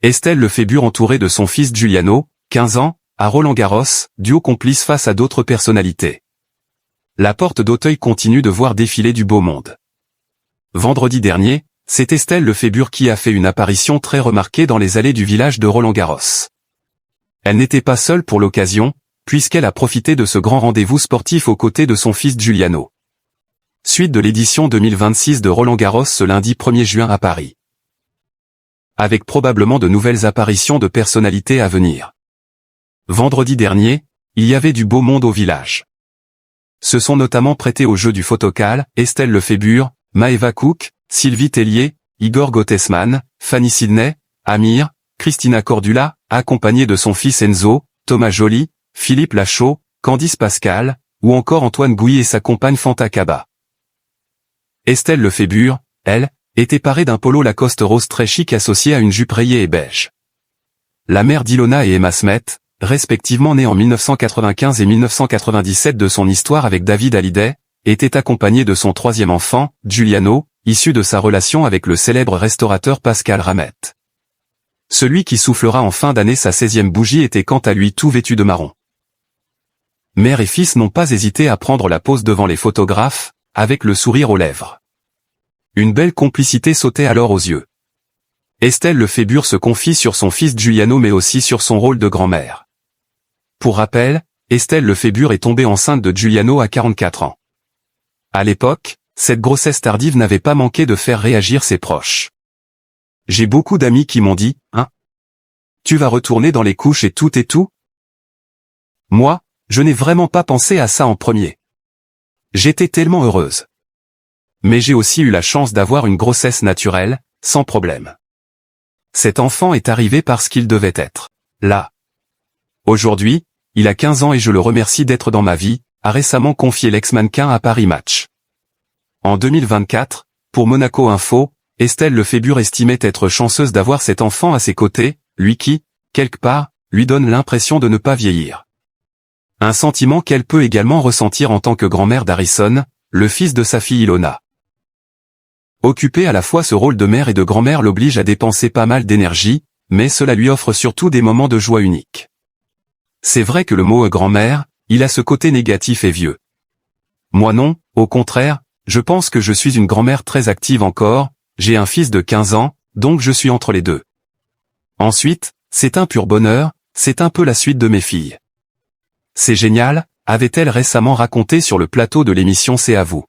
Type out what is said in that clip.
Estelle Lefébure entourée de son fils Giuliano, 15 ans, à Roland-Garros, duo complice face à d'autres personnalités. La porte d'Auteuil continue de voir défiler du beau monde. Vendredi dernier, c'est Estelle Lefébure qui a fait une apparition très remarquée dans les allées du village de Roland-Garros. Elle n'était pas seule pour l'occasion, puisqu'elle a profité de ce grand rendez-vous sportif aux côtés de son fils Giuliano. Suite de l'édition 2026 de Roland-Garros ce lundi 1er juin à Paris. Avec probablement de nouvelles apparitions de personnalités à venir. Vendredi dernier, il y avait du beau monde au village. Se sont notamment prêtés au jeu du photocall, Estelle Lefébure, Maëva Cook, Sylvie Tellier, Igor Gottesman, Fanny Sidney, Amir, Christina Cordula, accompagnée de son fils Enzo, Thomas Joly, Philippe Lachaud, Candice Pascal, ou encore Antoine Gouy et sa compagne Fanta Kaba. Estelle Lefébure, elle, était parée d'un polo Lacoste rose très chic associé à une jupe rayée et beige. La mère d'Ilona et Emma Smet, respectivement nées en 1995 et 1997 de son histoire avec David Hallyday, était accompagnée de son troisième enfant, Giuliano, issu de sa relation avec le célèbre restaurateur Pascal Ramette. Celui qui soufflera en fin d'année sa 16e bougie était quant à lui tout vêtu de marron. Mère et fils n'ont pas hésité à prendre la pose devant les photographes, avec le sourire aux lèvres. Une belle complicité sautait alors aux yeux. Estelle Lefébure se confie sur son fils Giuliano mais aussi sur son rôle de grand-mère. Pour rappel, Estelle Lefébure est tombée enceinte de Giuliano à 44 ans. À l'époque, cette grossesse tardive n'avait pas manqué de faire réagir ses proches. J'ai beaucoup d'amis qui m'ont dit, « Hein ? Tu vas retourner dans les couches et tout ? » Moi, je n'ai vraiment pas pensé à ça en premier. J'étais tellement heureuse. Mais j'ai aussi eu la chance d'avoir une grossesse naturelle, sans problème. Cet enfant est arrivé parce qu'il devait être là. Aujourd'hui, il a 15 ans et je le remercie d'être dans ma vie, a récemment confié l'ex-mannequin à Paris Match. En 2024, pour Monaco Info, Estelle Lefébure estimait être chanceuse d'avoir cet enfant à ses côtés, lui qui, quelque part, lui donne l'impression de ne pas vieillir. Un sentiment qu'elle peut également ressentir en tant que grand-mère d'Harrison, le fils de sa fille Ilona. Occuper à la fois ce rôle de mère et de grand-mère l'oblige à dépenser pas mal d'énergie, mais cela lui offre surtout des moments de joie uniques. C'est vrai que le mot grand-mère, il a ce côté négatif et vieux. Moi non, au contraire, je pense que je suis une grand-mère très active encore, j'ai un fils de 15 ans, donc je suis entre les deux. Ensuite, c'est un pur bonheur, c'est un peu la suite de mes filles. C'est génial, avait-elle récemment raconté sur le plateau de l'émission C'est à vous.